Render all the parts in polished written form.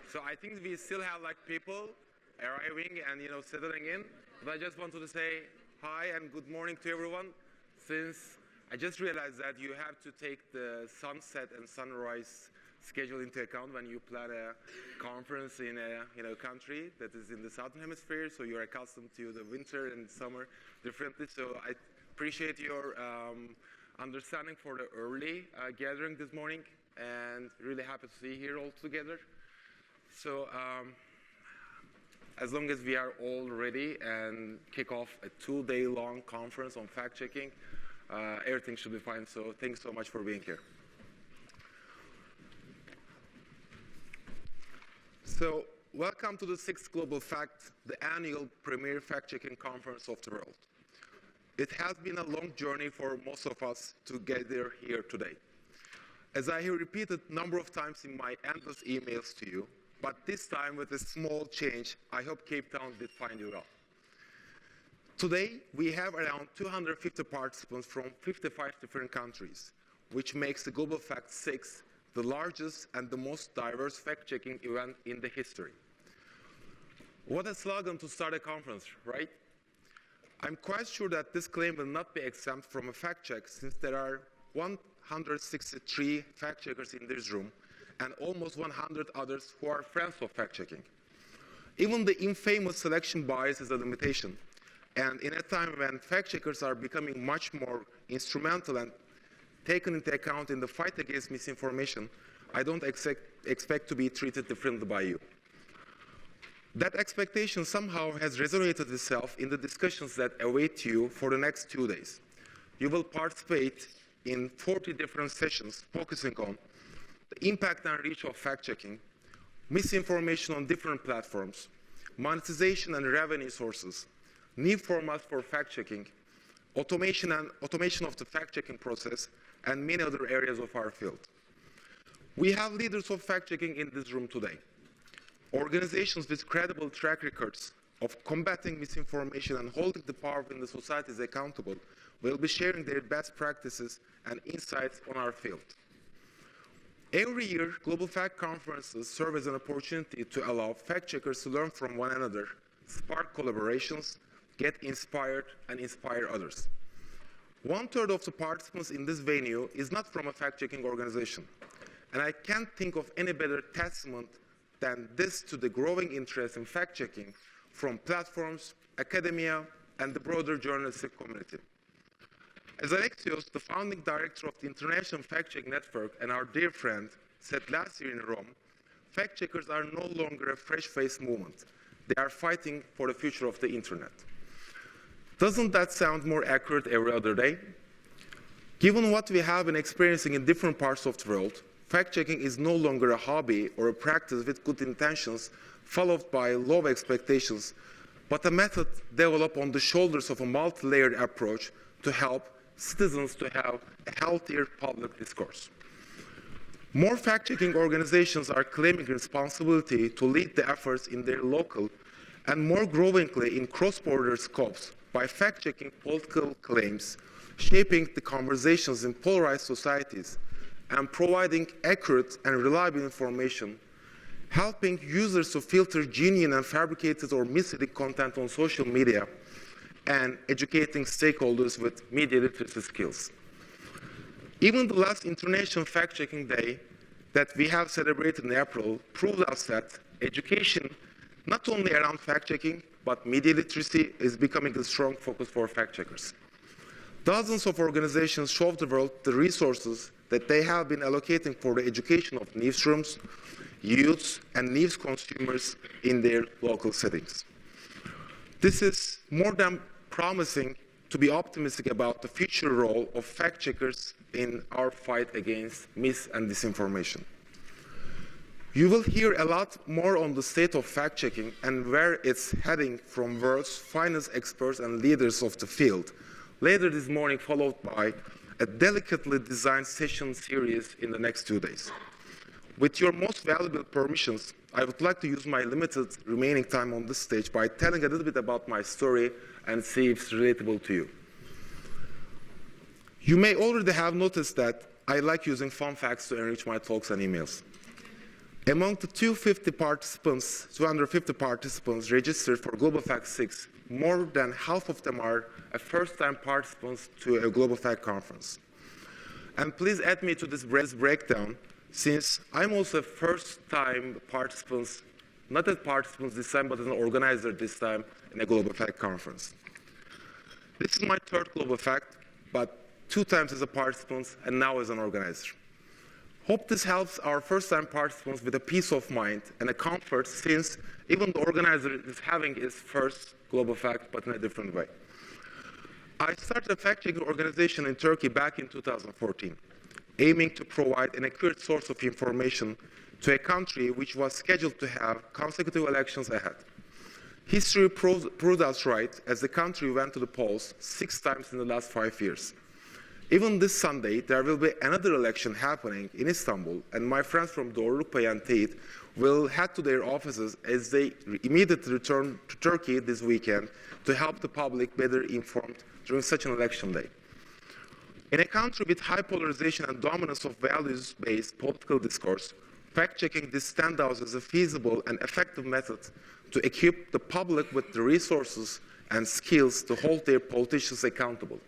So I think we still have like people arriving and settling in. But I just wanted to say hi and good morning to everyone. Since I just realized that you have to take the sunset and sunrise schedule into account when you plan a conference in a country that is in the southern hemisphere, so you're accustomed to the winter and summer differently. So I appreciate your understanding for the early gathering this morning, and really happy to see you here all together. So as long as we are all ready and kick off a 2-day long conference on fact-checking, everything should be fine. So thanks so much for being here. So welcome to the 6th Global Fact, the annual premier fact-checking conference of the world. It has been a long journey for most of us to gather here today. As I have repeated a number of times in my endless emails to you, but this time with a small change, I hope Cape Town did find you well. Today, we have around 250 participants from 55 different countries, which makes the Global Fact 6 the largest and the most diverse fact-checking event in the history. What a slogan to start a conference, right? I'm quite sure that this claim will not be exempt from a fact check, since there are 163 fact checkers in this room and almost 100 others who are friends of fact checking. Even the infamous selection bias is a limitation. And in a time when fact checkers are becoming much more instrumental and taken into account in the fight against misinformation, I don't expect to be treated differently by you. That expectation somehow has resonated itself in the discussions that await you for the next 2 days. You will participate in 40 different sessions focusing on the impact and reach of fact-checking, misinformation on different platforms, monetization and revenue sources, new formats for fact-checking, automation of the fact-checking process, and many other areas of our field. We have leaders of fact-checking in this room today. Organizations with credible track records of combating misinformation and holding the powerful in the societies accountable will be sharing their best practices and insights on our field. Every year, Global Fact conferences serve as an opportunity to allow fact-checkers to learn from one another, spark collaborations, get inspired, and inspire others. 1/3 of the participants in this venue is not from a fact-checking organization, and I can't think of any better testament than this to the growing interest in fact-checking from platforms, academia, and the broader journalistic community. As Alexios, the founding director of the International Fact-Check Network and our dear friend, said last year in Rome, fact-checkers are no longer a fresh-faced movement. They are fighting for the future of the internet. Doesn't that sound more accurate every other day? Given what we have been experiencing in different parts of the world, fact-checking is no longer a hobby or a practice with good intentions followed by low expectations, but a method developed on the shoulders of a multi-layered approach to help citizens to have a healthier public discourse. More fact-checking organizations are claiming responsibility to lead the efforts in their local and more growingly in cross-border scopes by fact-checking political claims, shaping the conversations in polarized societies, and providing accurate and reliable information, helping users to filter genuine and fabricated or misleading content on social media, and educating stakeholders with media literacy skills. Even the last International Fact-Checking Day that we have celebrated in April proved us that education, not only around fact-checking, but media literacy is becoming a strong focus for fact-checkers. Dozens of organizations show the world the resources that they have been allocating for the education of newsrooms, youths, and news consumers in their local settings. This is more than promising to be optimistic about the future role of fact-checkers in our fight against mis- and disinformation. You will hear a lot more on the state of fact-checking and where it's heading from world's finest experts and leaders of the field later this morning, followed by a delicately designed session series in the next 2 days. With your most valuable permissions, I would like to use my limited remaining time on this stage by telling a little bit about my story and see if it's relatable to you. You may already have noticed that I like using fun facts to enrich my talks and emails. Among the 250 participants registered for Global Fact 6, more than half of them are first-time participants to a Global Fact conference. And please add me to this breakdown, since I'm also a first-time participant, not as participants this time, but as an organizer this time in a Global Fact conference. This is my third Global Fact, but 2 times as a participant and now as an organizer. Hope this helps our first-time participants with a peace of mind and a comfort, since even the organizer is having his first Global Fact, but in a different way. I started a fact-checking organization in Turkey back in 2014, aiming to provide an accurate source of information to a country which was scheduled to have consecutive elections ahead. History proved us right, as the country went to the polls 6 times in the last 5 years. Even this Sunday, there will be another election happening in Istanbul, and my friends from Dorukpay and Teit will head to their offices as they immediately return to Turkey this weekend to help the public better informed during such an election day. In a country with high polarization and dominance of values-based political discourse, fact-checking this stands out as a feasible and effective method to equip the public with the resources and skills to hold their politicians accountable,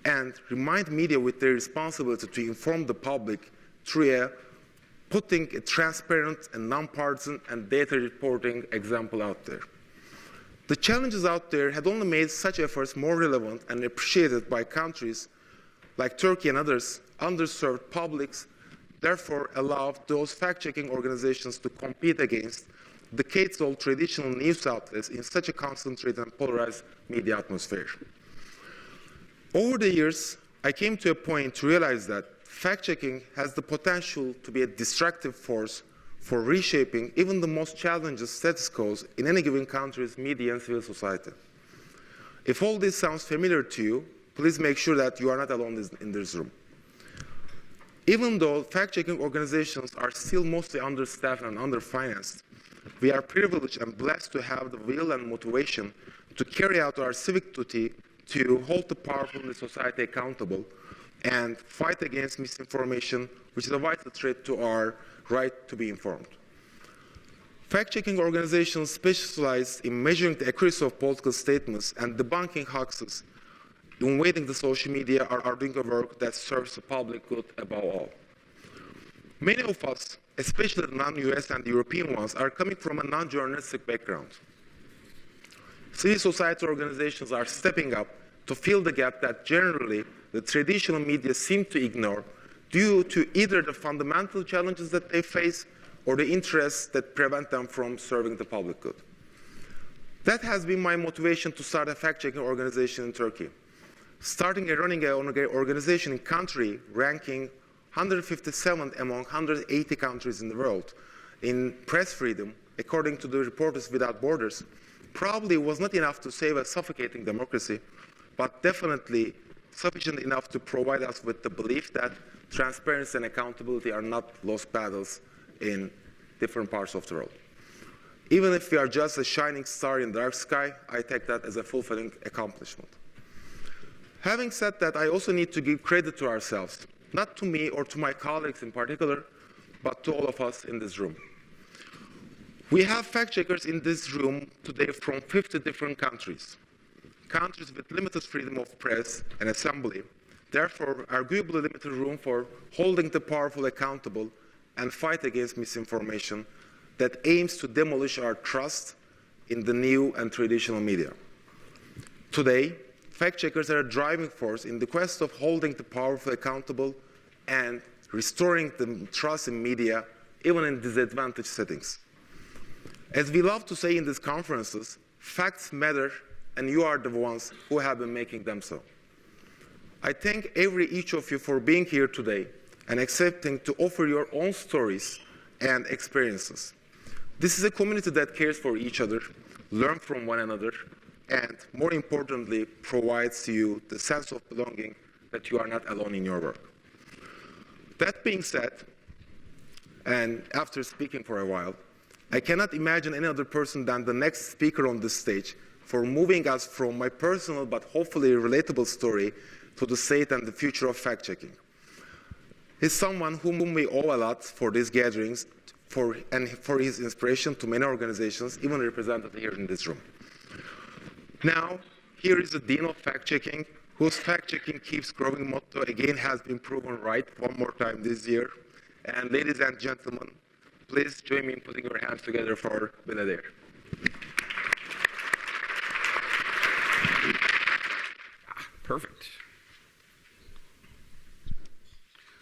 and remind media with their responsibility to inform the public through putting a transparent and nonpartisan and data reporting example out there. The challenges out there had only made such efforts more relevant and appreciated by countries like Turkey and others, underserved publics, therefore allowed those fact-checking organizations to compete against decades-old traditional news outlets in such a concentrated and polarized media atmosphere. Over the years, I came to a point to realize that fact-checking has the potential to be a destructive force for reshaping even the most challenging status quos in any given country's media and civil society. If all this sounds familiar to you, please make sure that you are not alone in this room. Even though fact-checking organizations are still mostly understaffed and underfinanced, we are privileged and blessed to have the will and motivation to carry out our civic duty to hold the powerful in the society accountable and fight against misinformation, which is a vital threat to our right to be informed. Fact-checking organizations specialize in measuring the accuracy of political statements and debunking hoaxes, invading the social media, are doing a work that serves the public good above all. Many of us, especially the non-US and the European ones, are coming from a non-journalistic background. Civil society organizations are stepping up to fill the gap that generally the traditional media seem to ignore due to either the fundamental challenges that they face or the interests that prevent them from serving the public good. That has been my motivation to start a fact-checking organization in Turkey. Starting and running an organization in country ranking 157th among 180 countries in the world in press freedom, according to the Reporters Without Borders, probably was not enough to save a suffocating democracy, but definitely sufficient enough to provide us with the belief that transparency and accountability are not lost battles in different parts of the world. Even if we are just a shining star in the dark sky, I take that as a fulfilling accomplishment. Having said that, I also need to give credit to ourselves, not to me or to my colleagues in particular, but to all of us in this room. We have fact-checkers in this room today from 50 different countries with limited freedom of press and assembly, therefore arguably limited room for holding the powerful accountable and fight against misinformation that aims to demolish our trust in the new and traditional media. Today, fact-checkers are a driving force in the quest of holding the powerful accountable and restoring the trust in media, even in disadvantaged settings. As we love to say in these conferences, facts matter, and you are the ones who have been making them so. I thank each of you for being here today and accepting to offer your own stories and experiences. This is a community that cares for each other, learns from one another, and more importantly, provides to you the sense of belonging that you are not alone in your work. That being said, and after speaking for a while, I cannot imagine any other person than the next speaker on this stage for moving us from my personal but hopefully relatable story to the state and the future of fact-checking. He's someone whom we owe a lot for these gatherings, for his inspiration to many organizations, even represented here in this room. Now, here is the Dean of Fact-Checking, whose fact-checking keeps growing motto again has been proven right one more time this year. And ladies and gentlemen, please join me in putting your hands together for Adair. Perfect.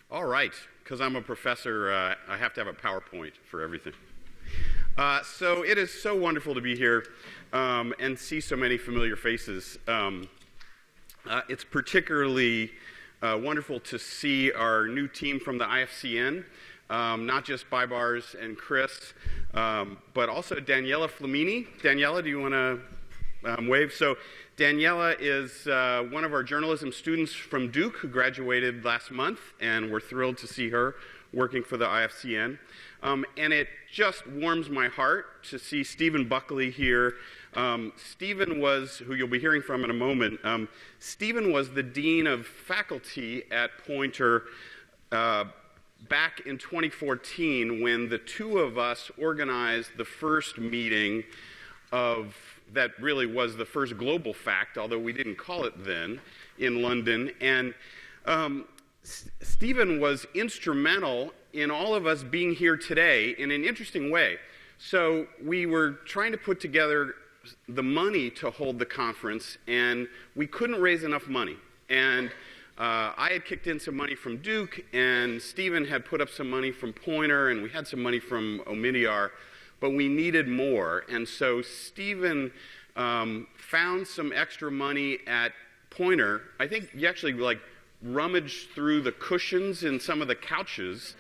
All right, because I'm a professor, I have to have a PowerPoint for everything. So it is so wonderful to be here and see so many familiar faces. It's particularly wonderful to see our new team from the IFCN, not just Baybars and Chris, but also Daniela Flamini. Daniela, do you want to wave? So Daniela is one of our journalism students from Duke who graduated last month, and we're thrilled to see her working for the IFCN. And it just warms my heart to see Stephen Buckley here. Stephen was, who you'll be hearing from in a moment, Stephen was the Dean of Faculty at Poynter back in 2014 when the two of us organized the first meeting of that really was the first global fact, although we didn't call it then, in London. And Stephen was instrumental in all of us being here today in an interesting way. So we were trying to put together the money to hold the conference, and we couldn't raise enough money. And I had kicked in some money from Duke, and Stephen had put up some money from Poynter, and we had some money from Omidyar, but we needed more. And so Stephen found some extra money at Poynter. I think he actually rummaged through the cushions in some of the couches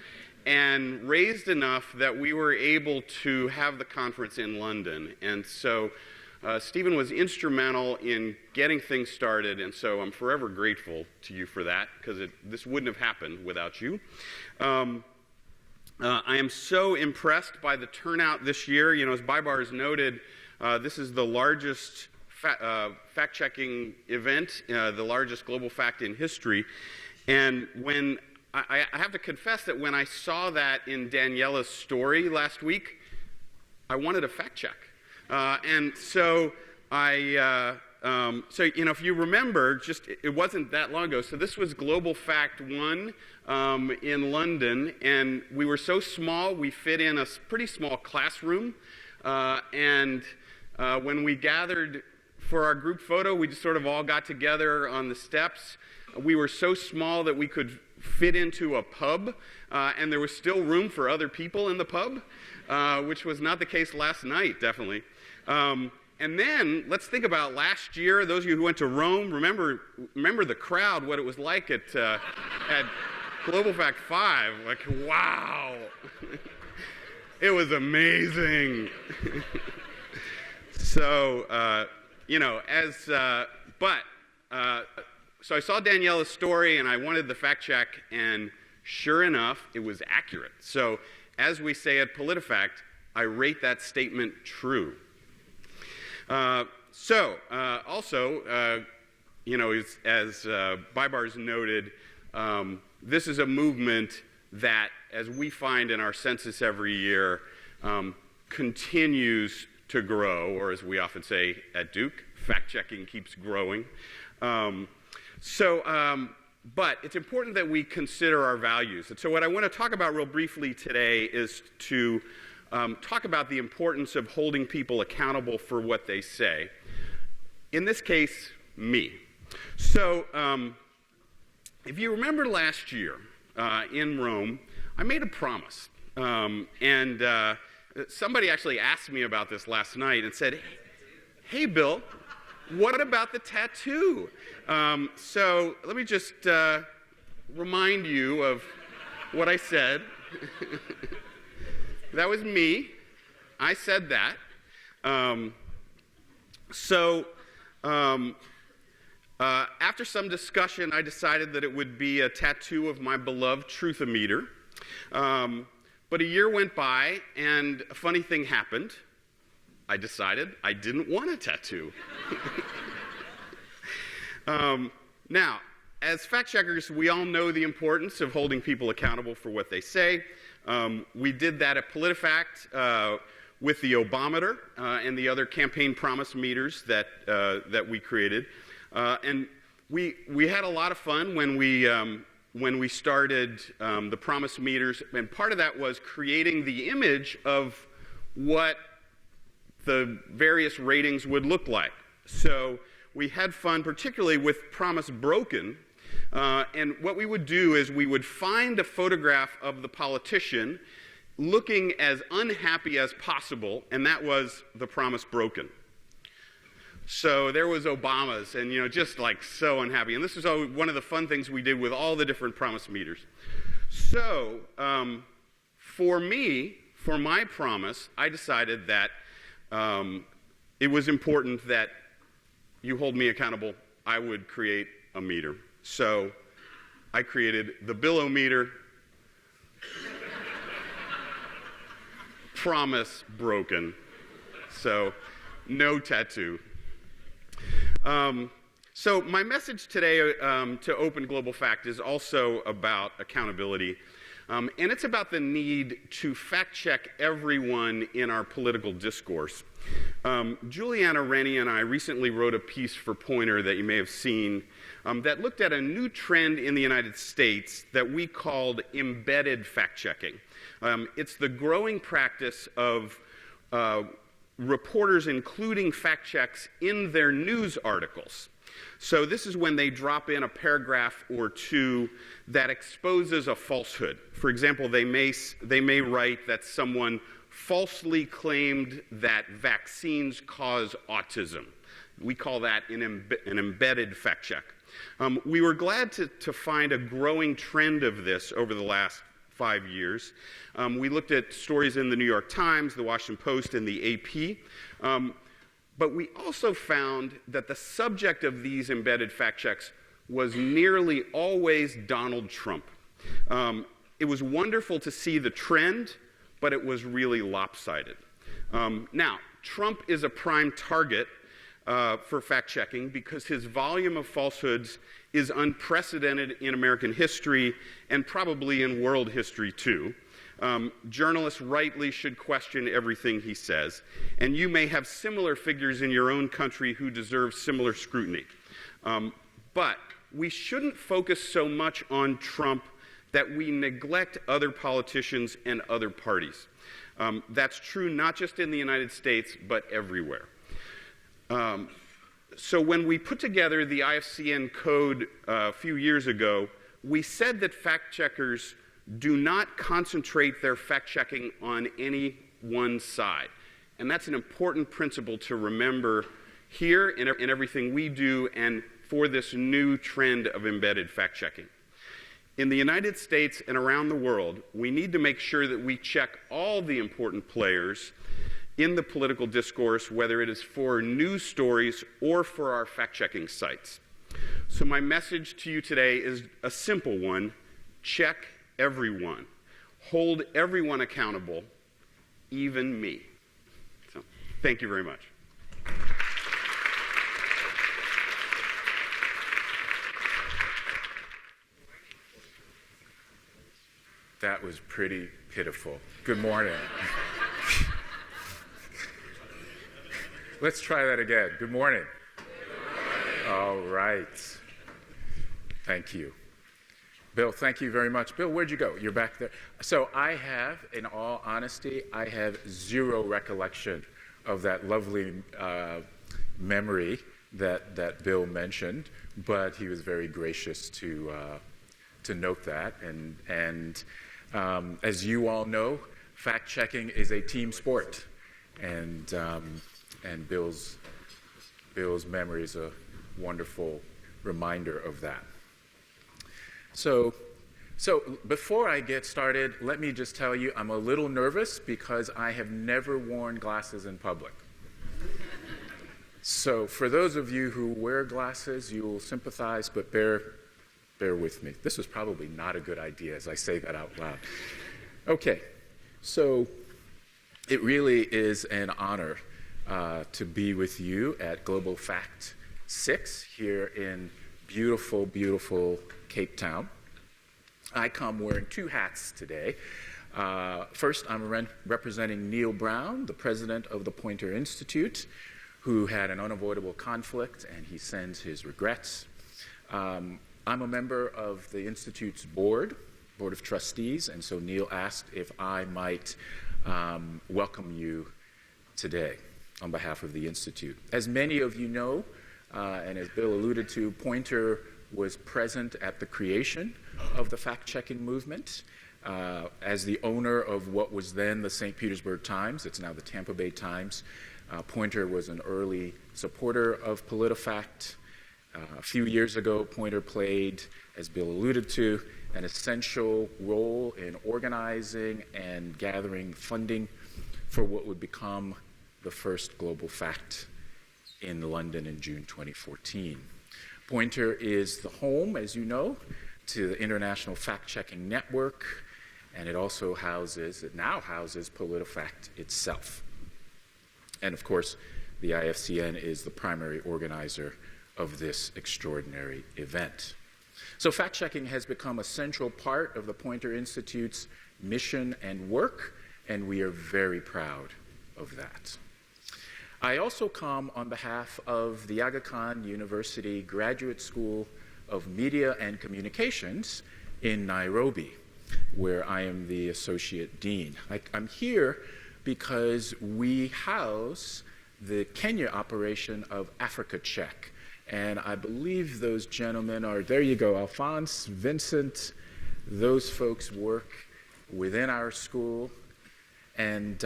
and raised enough that we were able to have the conference in London. And so Stephen was instrumental in getting things started, and so I'm forever grateful to you for that, because this wouldn't have happened without you. I am so impressed by the turnout this year. You know, as Baybars noted, this is the largest fact-checking event, the largest global fact in history. And when I have to confess that when I saw that in Daniela's story last week, I wanted a fact check. And so so you know, if you remember, it wasn't that long ago. So this was Global Fact 1 in London, and we were so small, we fit in a pretty small classroom. And when we gathered for our group photo, we just sort of all got together on the steps. We were so small that we could fit into a pub, and there was still room for other people in the pub, which was not the case last night, definitely. And then let's think about last year. Those of you who went to Rome, remember the crowd, what it was like at Global Fact 5. Like, wow, it was amazing. So, you know, so I saw Daniela's story, and I wanted the fact check, and sure enough, it was accurate. So, as we say at PolitiFact, I rate that statement true. Also, you know, as Baybars noted, this is a movement that, as we find in our census every year, continues to grow, or as we often say at Duke, fact-checking keeps growing. But it's important that we consider our values. And so what I want to talk about real briefly today is to talk about the importance of holding people accountable for what they say. In this case, me. So if you remember last year in Rome, I made a promise. And somebody actually asked me about this last night and said, "Hey, Bill, what about the tattoo?" So let me just remind you of what I said. That was me. I said that. After some discussion, I decided that it would be a tattoo of my beloved Truthometer. But a year went by, and a funny thing happened. I decided I didn't want a tattoo. Now, as fact checkers, we all know the importance of holding people accountable for what they say. We did that at PolitiFact with the Obameter and the other campaign promise meters that we created. And we had a lot of fun when we started the promise meters, and part of that was creating the image of what the various ratings would look like. So we had fun, particularly with Promise Broken, and what we would do is we would find a photograph of the politician looking as unhappy as possible, and that was the Promise Broken. So there was Obama's, and just like so unhappy. And this is one of the fun things we did with all the different promise meters. So for me, for my promise, I decided that it was important that you hold me accountable. I would create a meter. So I created the Billometer. Promise Broken. So no tattoo. So my message today to Open Global Fact is also about accountability. And it's about the need to fact check everyone in our political discourse. Juliana Rennie and I recently wrote a piece for Poynter that you may have seen that looked at a new trend in the United States that we called embedded fact checking. It's the growing practice of reporters including fact checks in their news articles. So this is when they drop in a paragraph or two that exposes a falsehood. For example, they may write that someone falsely claimed that vaccines cause autism. We call that an embedded fact check. We were glad to find a growing trend of this over the last 5 years. We looked at stories in the New York Times, the Washington Post, and the AP. But we also found that the subject of these embedded fact checks was nearly always Donald Trump. It was wonderful to see the trend, but it was really lopsided. Now, Trump is a prime target for fact checking because his volume of falsehoods is unprecedented in American history and probably in world history too. Journalists rightly should question everything he says, and you may have similar figures in your own country who deserve similar scrutiny. But we shouldn't focus so much on Trump that we neglect other politicians and other parties. That's true not just in the United States, but everywhere. So when we put together the IFCN code a few years ago, we said that fact checkers do not concentrate their fact checking on any one side. And that's an important principle to remember here in everything we do and for this new trend of embedded fact checking. In the United States and around the world, we need to make sure that we check all the important players in the political discourse, whether it is for news stories or for our fact-checking sites. So my message to you today is a simple one: check everyone. Hold everyone accountable, even me. So, thank you very much. That was pretty pitiful. Good morning. Let's try that again. Good morning. Good morning. All right. Thank you. Bill, thank you very much. Bill, where'd you go? You're back there. So I have, in all honesty, I have zero recollection of that lovely memory that Bill mentioned, but he was very gracious to note that. And as you all know, fact-checking is a team sport. And Bill's memory is a wonderful reminder of that. So before I get started, let me just tell you I'm a little nervous because I have never worn glasses in public. So for those of you who wear glasses, you will sympathize, but bear with me. This was probably not a good idea as I say that out loud. Okay, so it really is an honor to be with you at Global Fact 6 here in beautiful, beautiful Cape Town. I come wearing two hats today. First, I'm representing Neil Brown, the president of the Poynter Institute, who had an unavoidable conflict, and he sends his regrets. I'm a member of the Institute's board of trustees, and so Neil asked if I might welcome you today on behalf of the Institute. As many of you know, and as Bill alluded to, Poynter was present at the creation of the fact-checking movement. As the owner of what was then the St. Petersburg Times, it's now the Tampa Bay Times, Poynter was an early supporter of PolitiFact. A few years ago, Poynter played, as Bill alluded to, an essential role in organizing and gathering funding for what would become the first global fact in London in June 2014. Poynter is the home, as you know, to the International Fact-Checking Network, and it now houses PolitiFact itself. And of course, the IFCN is the primary organizer of this extraordinary event. So fact-checking has become a central part of the Poynter Institute's mission and work, and we are very proud of that. I also come on behalf of the Aga Khan University Graduate School of Media and Communications in Nairobi, where I am the Associate Dean. I'm here because we house the Kenya operation of Africa Check. And I believe those gentlemen are, there you go, Alphonse, Vincent, those folks work within our school. And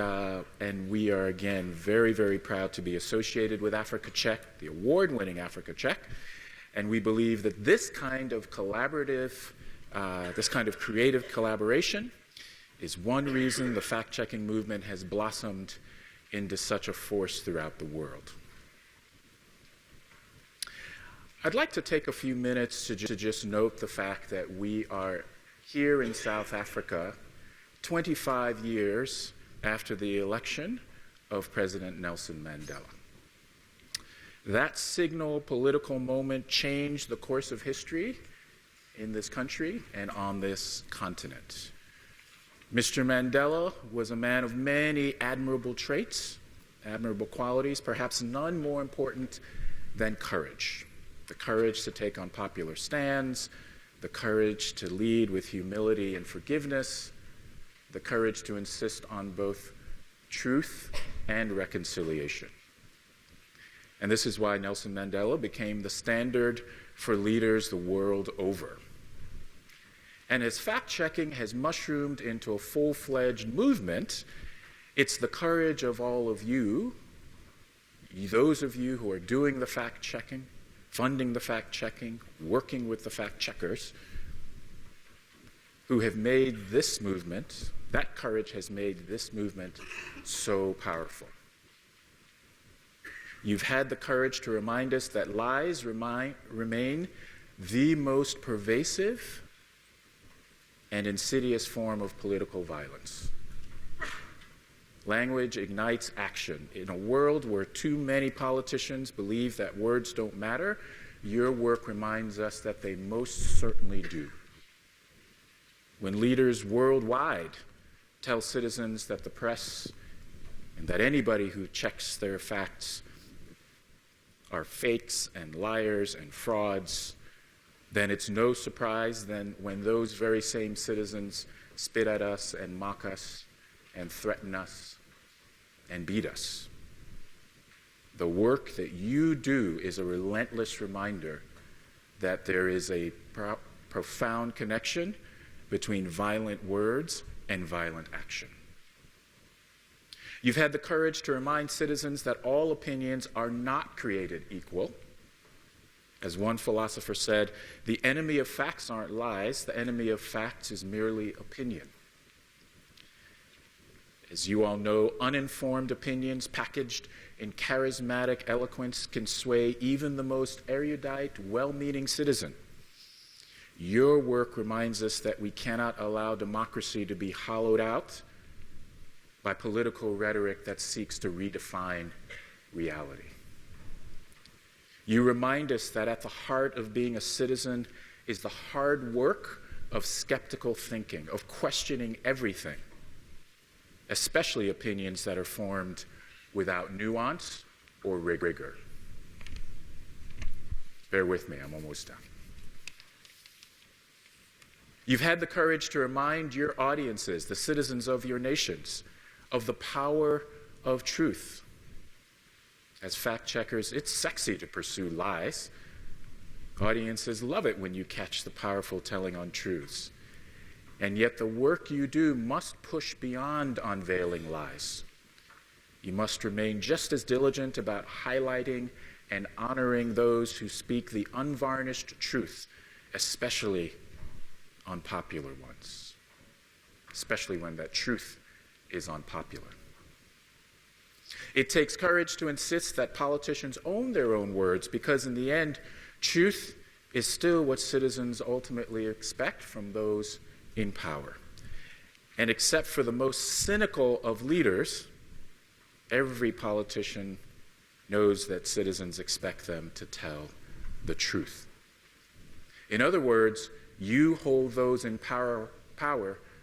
we are, again, very, very proud to be associated with Africa Check, the award-winning Africa Check. And we believe that this kind of collaborative, this kind of creative collaboration is one reason the fact-checking movement has blossomed into such a force throughout the world. I'd like to take a few minutes to just note the fact that we are here in South Africa 25 years after the election of President Nelson Mandela. That signal political moment changed the course of history in this country and on this continent. Mr. Mandela was a man of many admirable traits, admirable qualities, perhaps none more important than courage. The courage to take on popular stands, the courage to lead with humility and forgiveness, the courage to insist on both truth and reconciliation. And this is why Nelson Mandela became the standard for leaders the world over. And as fact-checking has mushroomed into a full-fledged movement, it's the courage of all of you, those of you who are doing the fact-checking, funding the fact-checking, working with the fact-checkers, who have made this movement, that courage has made this movement so powerful. You've had the courage to remind us that lies remain the most pervasive and insidious form of political violence. Language ignites action. In a world where too many politicians believe that words don't matter, your work reminds us that they most certainly do. When leaders worldwide tell citizens that the press and that anybody who checks their facts are fakes and liars and frauds, then it's no surprise then when those very same citizens spit at us and mock us and threaten us and beat us. The work that you do is a relentless reminder that there is a profound connection between violent words and violent action. You've had the courage to remind citizens that all opinions are not created equal. As one philosopher said, the enemy of facts aren't lies, the enemy of facts is merely opinion. As you all know, uninformed opinions packaged in charismatic eloquence can sway even the most erudite, well-meaning citizen. Your work reminds us that we cannot allow democracy to be hollowed out by political rhetoric that seeks to redefine reality. You remind us that at the heart of being a citizen is the hard work of skeptical thinking, of questioning everything, especially opinions that are formed without nuance or rigor. Bear with me, I'm almost done. You've had the courage to remind your audiences, the citizens of your nations, of the power of truth. As fact checkers, it's sexy to pursue lies. Audiences love it when you catch the powerful telling untruths. And yet the work you do must push beyond unveiling lies. You must remain just as diligent about highlighting and honoring those who speak the unvarnished truth, especially unpopular ones, especially when that truth is unpopular. It takes courage to insist that politicians own their own words, because in the end, truth is still what citizens ultimately expect from those in power. And except for the most cynical of leaders, every politician knows that citizens expect them to tell the truth. In other words, you hold those in power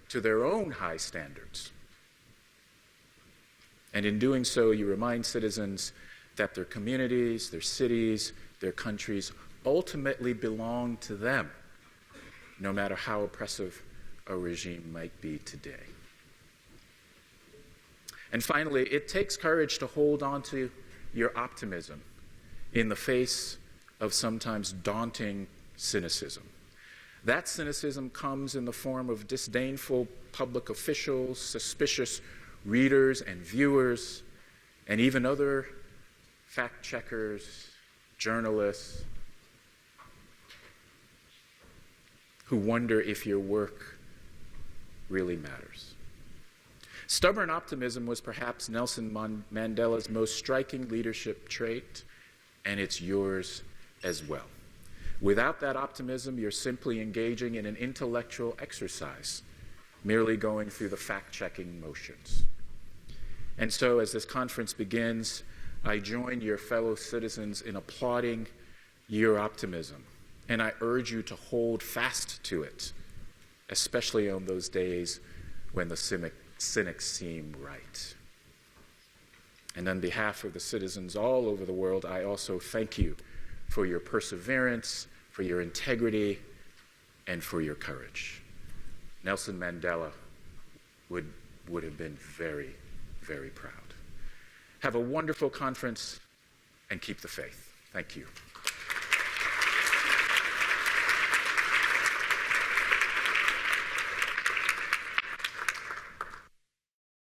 to their own high standards. And in doing so, you remind citizens that their communities, their cities, their countries ultimately belong to them, no matter how oppressive a regime might be today. And finally, it takes courage to hold on to your optimism in the face of sometimes daunting cynicism. That cynicism comes in the form of disdainful public officials, suspicious readers and viewers, and even other fact checkers, journalists, who wonder if your work really matters. Stubborn optimism was perhaps Nelson Mandela's most striking leadership trait, and it's yours as well. Without that optimism, you're simply engaging in an intellectual exercise, merely going through the fact-checking motions. And so, as this conference begins, I join your fellow citizens in applauding your optimism, and I urge you to hold fast to it, especially on those days when the cynics seem right. And on behalf of the citizens all over the world, I also thank you for your perseverance, for your integrity, and for your courage. Nelson Mandela would have been very, very proud. Have a wonderful conference and keep the faith. Thank you.